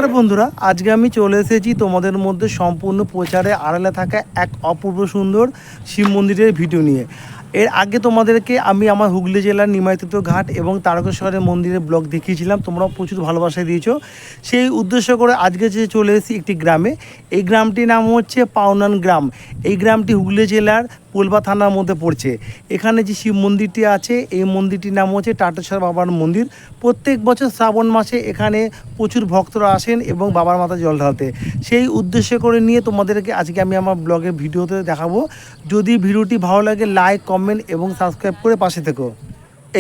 নমস্কার বন্ধুরা, আজকে আমি চলে এসেছি তোমাদের মধ্যে সম্পূর্ণ প্রচারে আড়ালে থাকা এক অপূর্ব সুন্দর শিব মন্দিরের ভিডিও নিয়ে। এর আগে তোমাদেরকে আমি আমার হুগলি জেলার নিমাইতীর্থ ঘাট এবং তারকেশ্বরের মন্দিরের ব্লগ দেখিয়েছিলাম, তোমরাও প্রচুর ভালোবাসা দিয়েছো। সেই উদ্দেশ্য করে আজকে যে চলে এসেছি একটি গ্রামে। এই গ্রামটির নাম হচ্ছে পাওনান গ্রাম। এই গ্রামটি হুগলি জেলার পোলবা থানার মধ্যে পড়ছে। এখানে যে শিব মন্দিরটি আছে, এই মন্দিরটির নাম হচ্ছে টাটেশ্বর বাবার মন্দির। প্রত্যেক বছর শ্রাবণ মাসে এখানে প্রচুর ভক্তরা আসেন এবং বাবার মাথায় জল ঢালতে। সেই উদ্দেশ্য করে নিয়ে তোমাদেরকে আজকে আমি আমার ব্লগের ভিডিওতে দেখাবো। যদি ভিডিওটি ভালো লাগে লাইক, কমেন্ট এবং সাবস্ক্রাইব করে পাশে থেকো।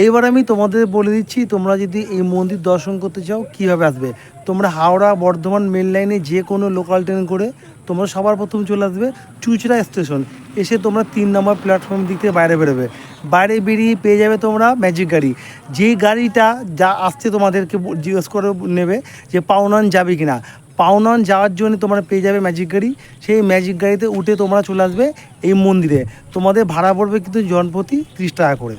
এইবার আমি তোমাদের বলে দিচ্ছি, তোমরা যদি এই মন্দির দর্শন করতে চাও কীভাবে আসবে। তোমরা হাওড়া বর্ধমান মেন লাইনে যে কোনো লোকাল ট্রেন করে তোমরা সবার প্রথম চলে আসবে চুঁচুড়া স্টেশন। এসে তোমরা 3 নম্বর প্ল্যাটফর্ম দিক থেকে বাইরে বেরোবে। বাইরে বেরিয়ে পেয়ে যাবে তোমরা ম্যাজিক গাড়ি। যেই গাড়িটা যা আসছে তোমাদেরকে জিজ্ঞেস করে নেবে যে পাওনান যাবে কি না। পাওনান যাওয়ার জন্য তোমরা পেয়ে যাবে ম্যাজিক গাড়ি। সেই ম্যাজিক গাড়িতে উঠে তোমরা চলে আসবে এই মন্দিরে। তোমাদের ভাড়া পড়বে কিন্তু জনপ্রতি 30 টাকা করে।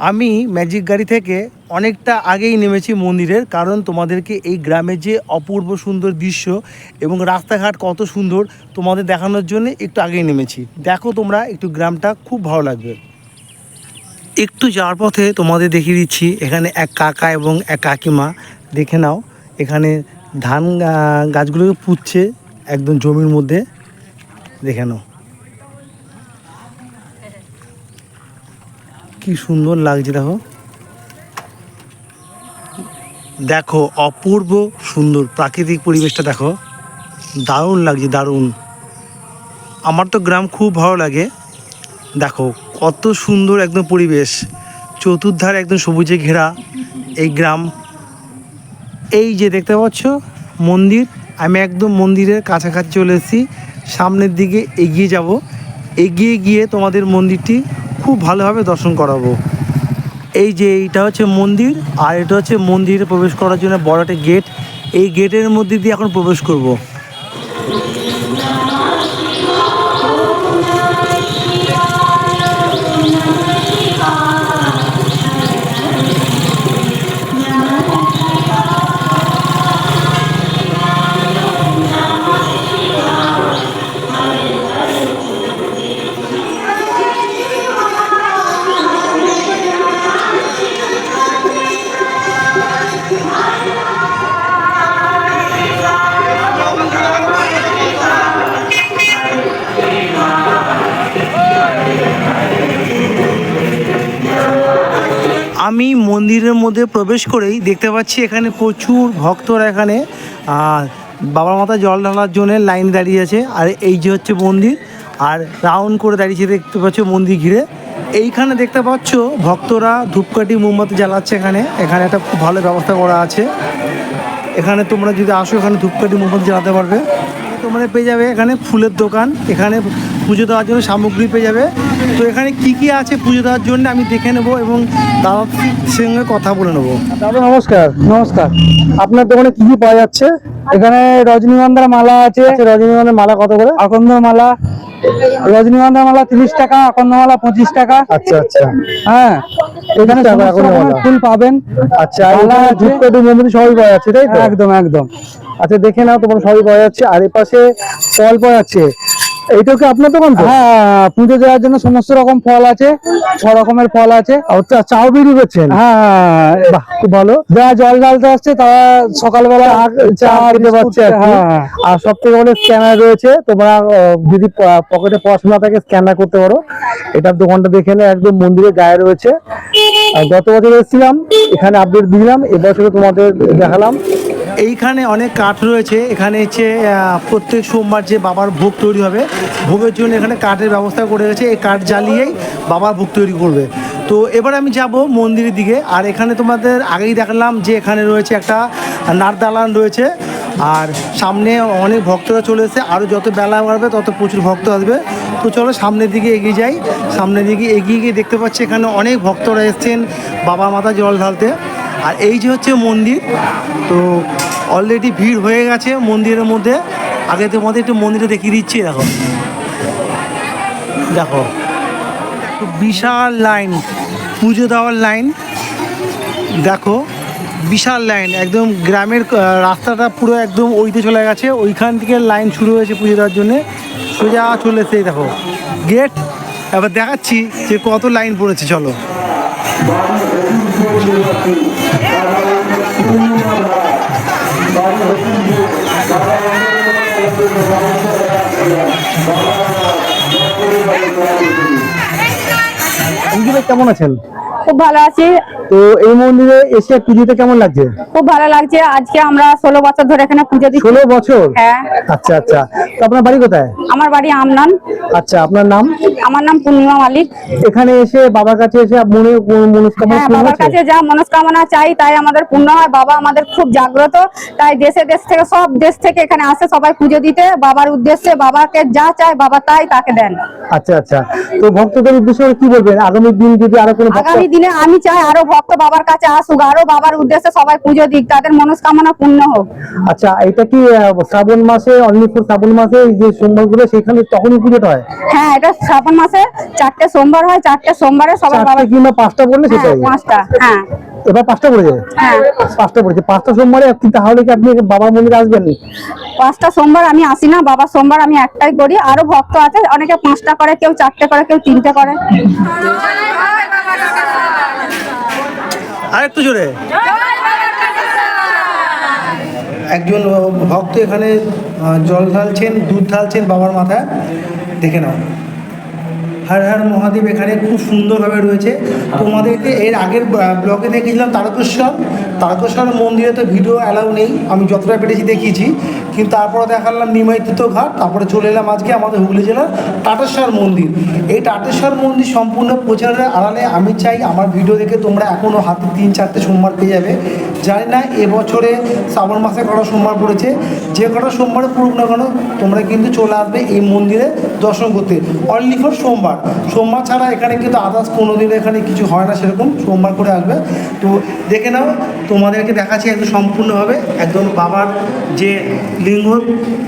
আমি ম্যাজিক গাড়ি থেকে অনেকটা আগেই নেমেছি মন্দিরের, কারণ তোমাদেরকে এই গ্রামের যে অপূর্ব সুন্দর দৃশ্য এবং রাস্তাঘাট কত সুন্দর তোমাদের দেখানোর জন্য একটু আগেই নেমেছি। দেখো তোমরা একটু গ্রামটা খুব ভালো লাগবে। একটু যাওয়ার পথে তোমাদের দেখিয়ে দিচ্ছি, এখানে এক কাকা এবং এক কাকিমা, দেখে নাও এখানে ধান গাছগুলোকে পুঁতছে একদম জমির মধ্যে, দেখে নাও কি সুন্দর লাগছে। দেখো দেখো অপূর্ব সুন্দর প্রাকৃতিক পরিবেশটা দেখো, দারুণ লাগছে, দারুণ। আমার তো গ্রাম খুব ভালো লাগে। দেখো কত সুন্দর একদম পরিবেশ, চতুর্ধারে একদম সবুজে ঘেরা এই গ্রাম। এই যে দেখতে পাচ্ছ মন্দির, আমি একদম মন্দিরের কাছাকাছি চলে এসেছি। সামনের দিকে এগিয়ে যাব, এগিয়ে গিয়ে তোমাদের মন্দিরটি খুব ভালোভাবে দর্শন করাবো। এই যে এইটা হচ্ছে মন্দির, আর এটা হচ্ছে মন্দিরে প্রবেশ করার জন্য বড় একটা গেট। এই গেটের মধ্যে দিয়ে এখন প্রবেশ করব। আমি মন্দিরের মধ্যে প্রবেশ করেই দেখতে পাচ্ছি এখানে প্রচুর ভক্তরা এখানে বাবার মাথায় জল ঢালার জন্য লাইন দাঁড়িয়ে আছে। আর এই যে হচ্ছে মন্দির, আর রাউন্ড করে দাঁড়িয়েছে দেখতে পাচ্ছ মন্দির ঘিরে। এইখানে দেখতে পাচ্ছ ভক্তরা ধূপকাঠি মোমবাতি জ্বালাচ্ছে। এখানে একটা খুব ভালো ব্যবস্থা করা আছে। এখানে তোমরা যদি আসো এখানে ধূপকাঠি মোমবাতি জ্বালাতে পারবে। তোমরা পেয়ে যাবে এখানে ফুলের দোকান, এখানে পুজো দেওয়ার জন্য সামগ্রী পেয়ে যাবে। তো এখানে কি কি আছে পুজো দেওয়ার জন্য আমি দেখে নেব এবং দাদার সঙ্গে কথা বলে নেবো। দাদা নমস্কার। নমস্কার, আপনার দোকানে কি কি পাওয়া যাচ্ছে? এখানে রজনীগন্ধার মালা আছে। রজনীগন্ধার মালা কত করে? আকন্দ মালা, রজনীগন্ধার মালা 30 টাকা, আকন্দ মালা 25 টাকা। আচ্ছা আচ্ছা, হ্যাঁ, এখানে ফুল পাবেন। আচ্ছা, ধূপকাঠি মোমবাতি সবই পাওয়া যাচ্ছে তাই তো? একদম একদম। আচ্ছা দেখে নাও, তোমার সবই পাওয়া যাচ্ছে। আর এপাশে ফল পাওয়া যাচ্ছে। এইটা কি আপনার দোকান তো? হ্যাঁ, পুজো দেওয়ার জন্য সমস্ত রকম ফল আছে, 6 রকমের ফল আছে। আচ্ছা, চাও বিক্রি করছেন? হ্যাঁ, বাহ, খুব ভালো। যারা জল ঢালতে আসছে তারা সকালবেলা চা খেতে পাচ্ছে। আর সব থেকে বড় স্ক্যানার রয়েছে, তোমরা যদি পকেটে পড়াশোনা থাকে স্ক্যানার করতে পারো। এটার দোকানটা দেখে নে, একদম মন্দিরের গায়ে রয়েছে। গত বছর এসেছিলাম, এখানে আপডেট দিলাম, এবছরে তোমাদের দেখালাম। এইখানে অনেক কাঠ রয়েছে। এখানে হচ্ছে প্রত্যেক সোমবার যে বাবার ভোগ তৈরি হবে, ভোগের জন্য এখানে কাঠের ব্যবস্থা করে গেছে। এই কাঠ জ্বালিয়েই বাবার ভোগ তৈরি করবে। তো এবার আমি যাব মন্দিরের দিকে। আর এখানে তোমাদের আগেই দেখালাম যে এখানে রয়েছে একটা নারদালান রয়েছে, আর সামনে অনেক ভক্তরা চলে এসেছে। আরও যত বেলা বাড়বে তত প্রচুর ভক্ত আসবে। তো চলো সামনের দিকে এগিয়ে যাই। সামনের দিকে এগিয়ে গিয়ে দেখতে পাচ্ছি এখানে অনেক ভক্তরা এসেছেন বাবার মাথায় জল ঢালতে। আর এই যে হচ্ছে মন্দির, তো অলরেডি ভিড় হয়ে গেছে মন্দিরের মধ্যে। আগে তোমাদের একটু মন্দিরে দেখিয়ে দিচ্ছি। দেখো দেখো বিশাল লাইন, পুজো দেওয়ার লাইন। দেখো বিশাল লাইন, একদম গ্রামের রাস্তাটা পুরো একদম ওইতে চলে গেছে, ওইখান থেকে লাইন শুরু হয়েছে পুজো দেওয়ার জন্যে, সোজা চলে এসে এই দেখো গেট। এবার দেখাচ্ছি যে কত লাইন পড়েছে, চলো। কেমন আছেন? খুব ভালো আছি। তো এই মন্দিরে এসে পুজোতে কেমন লাগছে? খুব ভালো লাগছে। আজকে আমরা 16 বছর ধরে এখানে পুজো দিচ্ছি। 16 বছর? হ্যাঁ। আচ্ছা আচ্ছা, তো আপনার বাড়ি কোথায়? আমার বাড়ি আমনান। আচ্ছা, আপনার নাম? আমার নাম পূর্ণিমা মালিক। এখানে এসে বাবার কাছে এসে মনে মনস্কামনা হ্যাঁ, পূর্ণ বাবার হয়েছে? কাছে যা মনস্কামনা চাই তাই আমাদের পূর্ণ হয়। বাবা আমাদের খুব জাগ্রত, তাই দেশ থেকে সব দেশ থেকে এখানে আসে সবাই পুজো দিতে বাবার উদ্দেশ্যে। বাবাকে যা চায় বাবা তাই তাকে দেন। আচ্ছা আচ্ছা, তো ভক্তদের উদ্দেশ্যে কি বলবেন? আগামী দিন যদি আরো কোনো আগামী দিনে আমি চাই আরো ভক্ত বাবার কাছে আসুক, আরো বাবার উদ্দেশ্যে সবাই পুজো দিক, তাদের মনস্কামনা পূর্ণ হোক। আচ্ছা, এটা কি শ্রাবণ মাসে, অনলি ফর শ্রাবণ মাসে যে সোমবারগুলো সেখানে তখনই পুজোটা হয়? হ্যাঁ, এটা শ্রাবণ মাসে 4টে সোমবার হয়, 4টে সোমবারে সবাই 4টে বাবা কিংবা 5টা বললে হ্যাঁ, সেটাই? 5টা। হ্যাঁ এবার 5টা পড়েছে? হ্যাঁ 5টা পড়েছে। 5টা সোমবারে তাহলে কি আপনি বাবার মন্দিরে আসবেন? 5টা সোমবার আমি আসি না, বাবা সোমবার আমি একটাই করি। আরো ভক্ত আছে, অনেকে 5টা করে, কেউ 4টে করে, কেউ 3টে করে। আরেকটু জোরে। একজন ভক্ত এখানে জল ঢালছেন, দুধ ঢালছেন বাবার মাথায়, দেখে নাও। হর হর মহাদেব এখানে খুব সুন্দরভাবে রয়েছে। তোমাদেরকে এর আগের ব্লগে দেখেছিলাম তারকেশ্বর মন্দিরে তো ভিডিও অ্যালাউ নেই, আমি যতটা পেরেছি দেখিয়েছি, কিন্তু তারপরে দেখালাম নিমাইতীর্থ ঘাট, তারপরে চলে এলাম আজকে আমাদের হুগলি জেলার টাটেশ্বর মন্দির। এই টাটেশ্বর মন্দির সম্পূর্ণ প্রচারের আড়ালে আমি চাই আমার ভিডিও দেখে তোমরা এখনও হাতে 3-4টে সোমবার পেয়ে যাবে। জানি না এবছরে শ্রাবণ মাসে কটা সোমবার পড়েছে, যে কটা সোমবারে পড়ুক না কেন তোমরা কিন্তু চলে আসবে এই মন্দিরে দর্শন করতে। অনলি ফর সোমবার ছাড়া এখানে কিন্তু আদার্স কোনো দিনে এখানে কিছু হয় না, সেরকম সোমবার করে আসবে। তো দেখে নাও, তোমাদেরকে দেখাচ্ছি একদম সম্পূর্ণভাবে একদম বাবার যে লিঙ্গ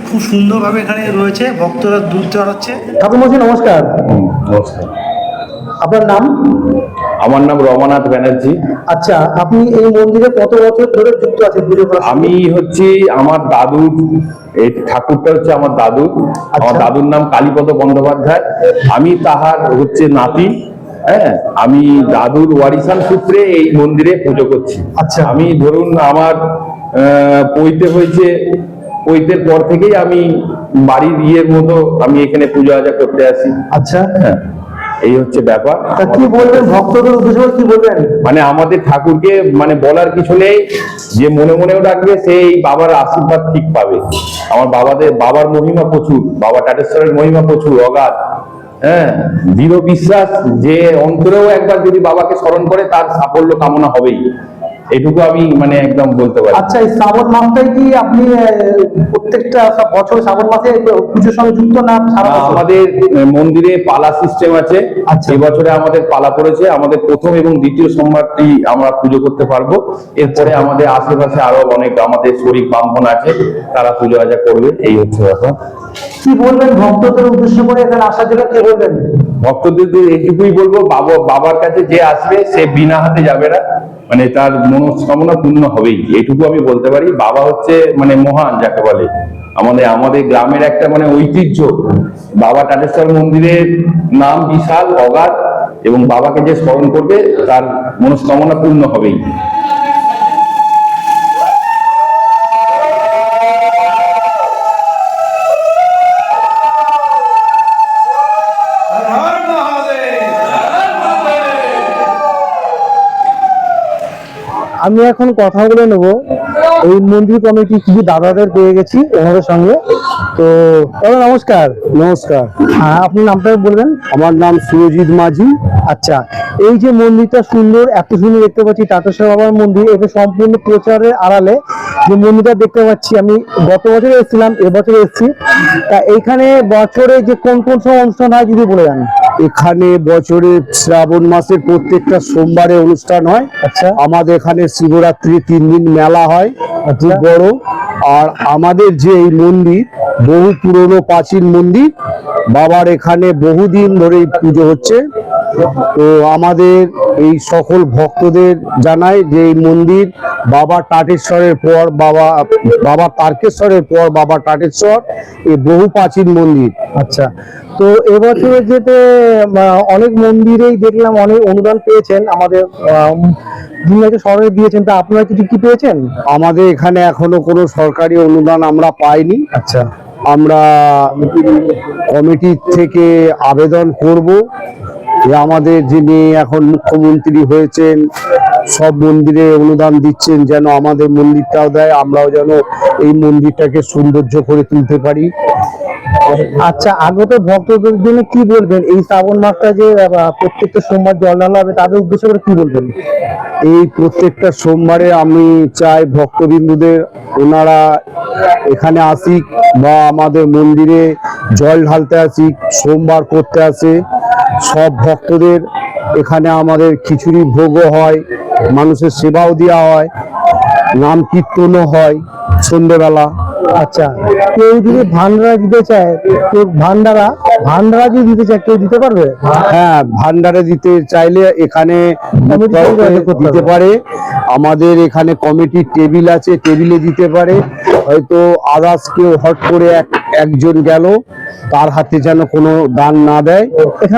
খুব সুন্দরভাবে এখানে রয়েছে, ভক্তরা দুধ চড়াচ্ছে। ঠাকুরমশাই নমস্কার। নমস্কার, আপনার নাম? আমার নাম রমানাথ ব্যানার্জি। আচ্ছা, আপনি এই মন্দিরে কত বছর ধরে যুক্ত আছেন পুজো করার সঙ্গে? আমি হচ্ছে আমার দাদুর, এই ঠাকুরটা হচ্ছে আমার দাদুর। আমার দাদুর নাম কালীপদ বন্দ্যোপাধ্যায়, আমি তাহার হচ্ছে নাতি। হ্যাঁ, আমি দাদুর ওয়ারিসান সূত্রে এই মন্দিরে পুজো করছি। আচ্ছা। আমি ধরুন আমার পৈতে হয়েছে, পৈতের পর থেকেই আমি বাড়ির ইয়ের মতো আমি এখানে পুজো আজা করতে আসি। আচ্ছা, হ্যাঁ, এই হচ্ছে ব্যাপার। তা কি বলবেন ভক্তদের উদ্দেশ্যে, কি বলবেন? মানে আমাদের ঠাকুরকে মানে বলার কিছু নেই, যে মনে মনেও ডাকবে সেই বাবার আশীর্বাদ ঠিক পাবে। আমার বাবার মহিমা প্রচুর, বাবা টাটেশ্বরের মহিমা প্রচুর, অগাধ। হ্যাঁ, দৃঢ় বিশ্বাস যে অন্তরেও একবার যদি বাবাকে স্মরণ করে তার সাফল্য কামনা হবেই, এটুকু আমি মানে একদম বলতে পারি। আচ্ছা, এই শ্রাবণ মাসটাই কি আপনি প্রত্যেকটা বছর শ্রাবণ মাসে পুজোর সঙ্গে যুক্ত না সারা বছর? আমাদের মন্দিরে পালা সিস্টেম আছে। আচ্ছা। এবছরে আমাদের পালা পড়েছে, আমাদের প্রথম এবং দ্বিতীয় সোমবারটি আমরা পুজো করতে পারবো। এরপরে আমাদের আশেপাশে আরো অনেক আমাদের শরীর ব্রাহ্মণ আছে, তারা পুজো আজা করবে। এই হচ্ছে ব্যাপার। কি বলবেন ভক্তদের উদ্দেশ্য করে এখানে আসার জন্য, কি বলবেন? ভক্তদের এইটুকুই বলবো, বাবার কাছে যে আসবে সে বিনা হাতে যাবে না, মানে তার মনস্কামনা পূর্ণ হবেই, এটুকু আমি বলতে পারি। বাবা হচ্ছে মানে মহান যাকে বলে, আমাদের গ্রামের একটা মানে ঐতিহ্য। বাবা টাটেশ্বর মন্দিরের নাম বিশাল, অগাধ, এবং বাবাকে যে স্মরণ করবে তার মনস্কামনা পূর্ণ হবেই। আমি এখন কথা বলে নেবো এই মন্দির কমিটি কিছু দাদাদের পেয়ে গেছি ওনাদের সঙ্গে। তো দাদা নমস্কার। নমস্কার। হ্যাঁ, আপনার নামটা বলবেন? আমার নাম সুরজিৎ মাঝি। আচ্ছা, এই যে মন্দিরটা সুন্দর, এত সুন্দর দেখতে পাচ্ছি টাটেশ্বর বাবার মন্দির, এটা সম্পূর্ণ প্রচারের আড়ালে যে মন্দিরটা দেখতে পাচ্ছি, আমি গত বছরে এসেছিলাম, এবছরে এসেছি। তা এইখানে বছরে যে কোন কোন সব অনুষ্ঠান হয় যদি বলে যান। এখানে বছরে শ্রাবণ মাসের প্রত্যেকটা সোমবারে অনুষ্ঠান হয়। আচ্ছা। আমাদের এখানে শিবরাত্রি 3 দিন মেলা হয়, খুব বড়। আর আমাদের যে এই মন্দির বহু পুরনো প্রাচীন মন্দির, বাবার এখানে বহুদিন ধরে পুজো হচ্ছে। তো আমাদের এই সকল ভক্তদের জানাই যে এই মন্দির বাবা টাটেশ্বরের পর বাবা তারকেশ্বরের পর বাবা টাটেশ্বর, এই বহু প্রাচীন মন্দির। আচ্ছা, তো এবছরে যেতে অনেক মন্দিরেই দেখলাম অনেক অনুদান পেয়েছেন, আমাদের যিনি সরকার দিয়েছেন, তা আপনারা কিছু কি পেয়েছেন? আমাদের এখানে এখনো কোনো সরকারি অনুদান আমরা পাইনি। আচ্ছা, আমরা কমিটি থেকে আবেদন করব যে আমাদের যিনি এখন মুখ্যমন্ত্রী হয়েছেন সব মন্দিরে অনুদান দিচ্ছেন, যেন আমাদের মন্দিরটাও দেয়, আমরাও যেন এই মন্দিরটাকে সৌন্দর্য করে তুলতে পারি। আচ্ছা, আগত ভক্তদের জন্য কি বলবেন? এই শ্রাবণ মাসটা যে প্রত্যেকটা সোমবার জল ঢালা হবে, তাদের উদ্দেশ্য করে কি বলবেন? এই প্রত্যেকটা সোমবারে আমি চাই ভক্তবিন্দুদের ওনারা এখানে আসিক বা আমাদের মন্দিরে জল ঢালতে আসিক, সোমবার করতে আসে। সব ভক্তদের এখানে আমাদের খিচুড়ি ভোগও হয়, মানুষের সেবাও দেওয়া হয়, নাম কীর্তনও হয় সন্ধ্যেবেলা। আচ্ছা, কেউ যদি ভান্ডারা দিতে চায়, কেউ ভান্ডারা যদি দিতে চায়, কেউ দিতে পারবে? হ্যাঁ, ভান্ডারে দিতে চাইলে এখানে দিতে পারে। আমাদের এখানে কমিটির টেবিল আছে, টেবিলে দিতে পারে। হয়তো আদার্স কেউ হট করে একজন গেল, তার হাতে যেন কোনো দান না দেয়,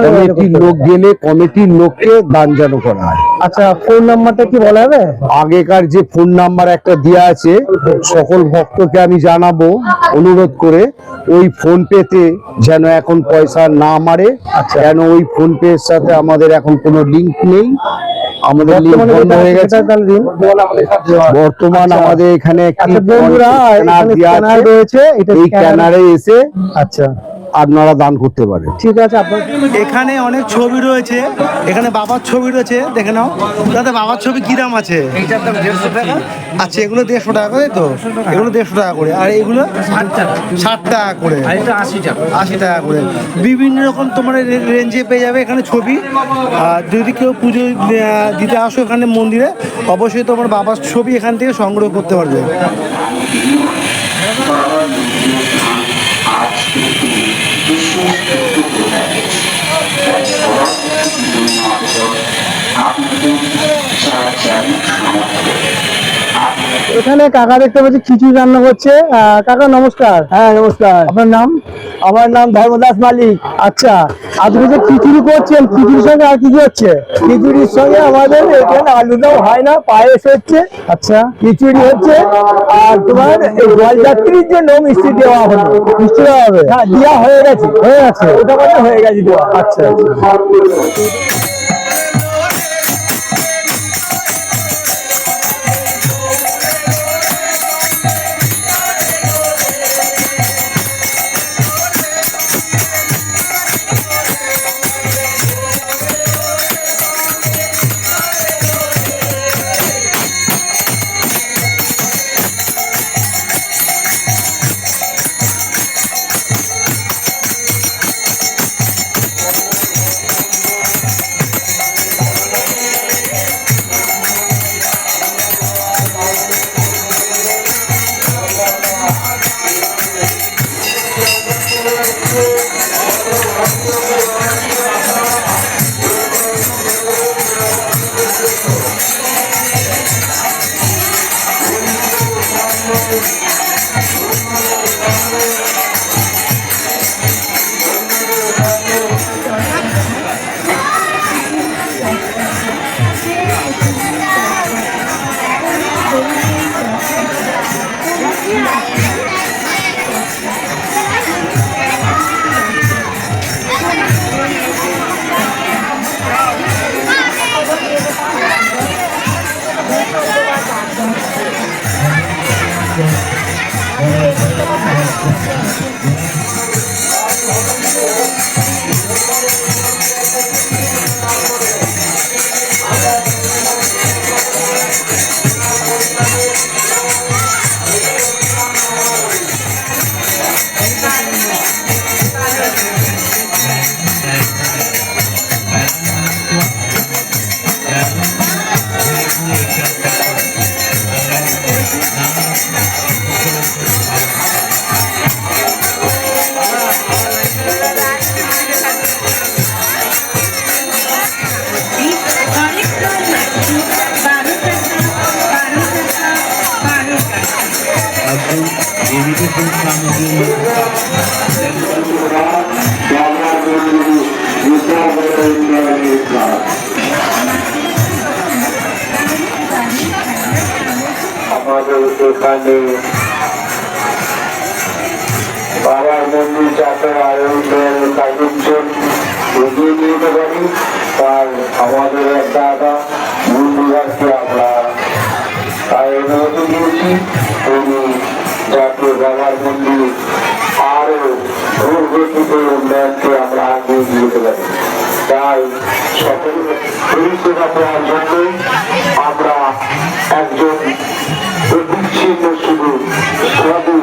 কমিটির লোক গেলে কমিটির লোককে দান যেন করা হয়। আচ্ছা, ফোন নাম্বারটা কি বলা যাবে? আগেকার যে ফোন নাম্বার একটা দেওয়া আছে, সকল ভক্তকে আমি জানাবো অনুরোধ করে, ওই ফোন পেতে যেন এখন পয়সা না মারে। কেন ওই ফোন পে এর সাথে আমাদের এখন কোনো লিংক নেই, আমাদের লিংক বন্ধ হয়ে গেছে। বর্তমান আমাদের এখানে একটি বন্ধুরা স্ক্যানার রয়েছে, এই স্ক্যানারে এসে আচ্ছা আপনারা দান করতে পারেন। ঠিক আছে। আপনার এখানে অনেক ছবি রয়েছে, এখানে বাবার ছবি রয়েছে, দেখে নাও দাদা। বাবার ছবি কি দাম আছে? এইটার দাম 150 টাকা। আচ্ছা, এগুলো 150 টাকা করে, তো এগুলো 150 টাকা করে, আর এগুলো 60 টাকা করে, আর এটা 80 টাকা। 80 টাকা করে। বিভিন্ন রকম তোমার রেঞ্জে পেয়ে যাবে এখানে ছবি। আর যদি কেউ পুজো দিতে আসো এখানে মন্দিরে, অবশ্যই তোমার বাবার ছবি এখান থেকে সংগ্রহ করতে পারবে। এখানে কাকা দেখতে পাচ্ছি খিচুড়ি রান্না করছে। কাকা নমস্কার। হ্যাঁ নমস্কার। আপনার নাম? আমার নাম ধর্মদাস মালিক। আচ্ছা, আজকে যে খিচুড়ি করছেন, খিচুড়ির সঙ্গে আর কি কি হচ্ছে? খিচুড়ির সঙ্গে আমাদের এখানে আলুটাও হয় না, পায়েস হচ্ছে। আচ্ছা, খিচুড়ি হচ্ছে, আর তোমার এই জলযাত্রীর জন্য মিষ্টি দেওয়া হলো। মিষ্টি দেওয়া হবে? হ্যাঁ, দেওয়া হয়ে গেছে। ওটা মানে হয়ে গেছে দেওয়া। আচ্ছা আচ্ছা। আমাদের এখানে বাবার মন্দির যাতে আয়োজনের কার্যক্রম এগিয়ে নিতে পারি, তাই আমাদের এক দাদা বন্ধুরাকে আমরা তাই অনুমতি দিয়েছি তিনি যাতে বাবার মন্দির আরো দুর্গতিতে উন্নয়নকে আমরা আগিয়ে দিতে পারি। তাই সকল পরিষেবা পাওয়ার জন্যই আমরা একজন বিচ্ছিন্ন শুধু শুধু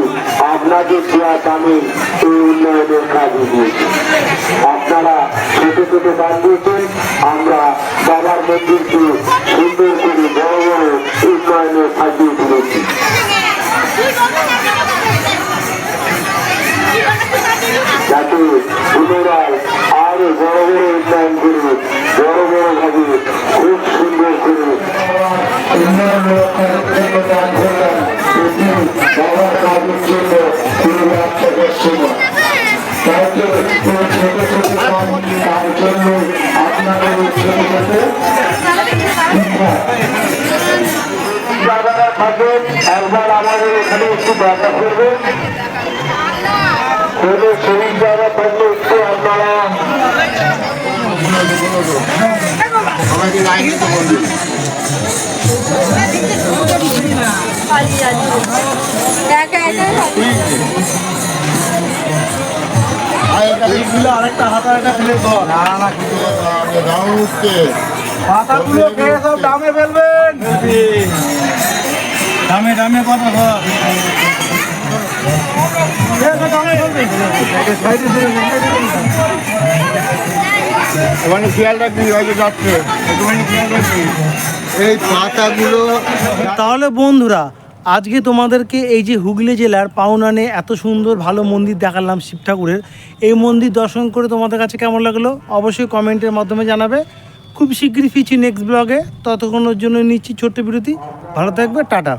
আপনাদের দেওয়া দামে এই উন্নয়নের কাজ দিয়েছি। আপনারা ছোট ছোট দান দিয়েছেন, আমরা বাবার মন্দিরকে সুন্দর করে বড় বড় উন্নয়নে সাজিয়ে তুলেছি। যাতে পুনরায় আরো বড় বড় উন্নয়ন করে বড় বড় ভাবে খুব সুন্দর করে বাবার কাজের জন্য তিনি ব্যবসা করছেন। তার জন্য আপনাদের ছোট ছোট দাদারা থাকবেন, একবার আমাদের এখানে একটু দেখা করবেন। কোনো শরীর যারা থাকলে একটু আপনারা আরেকটা হাতা একটা ফেলে ধর পাতাগুলো খেয়ে সব দামে ফেলবেন, দামে দামে কথা ধর ওখানে খেয়াল রাখবি, হয়তো যাচ্ছে একটুখানি খেয়াল রাখবি এই পাতাগুলো। তাহলে বন্ধুরা আজকে তোমাদেরকে এই যে হুগলি জেলার পাউনানে এত সুন্দর ভালো মন্দির দেখালাম শিব ঠাকুরের, এই মন্দির দর্শন করে তোমাদের কাছে কেমন লাগলো অবশ্যই কমেন্টের মাধ্যমে জানাবে। খুব শীঘ্রই ফিরছি নেক্সট ব্লগে, ততক্ষণের জন্য নিচ্ছি ছোট্ট বিরতি। ভালো থাকবে, টাটা।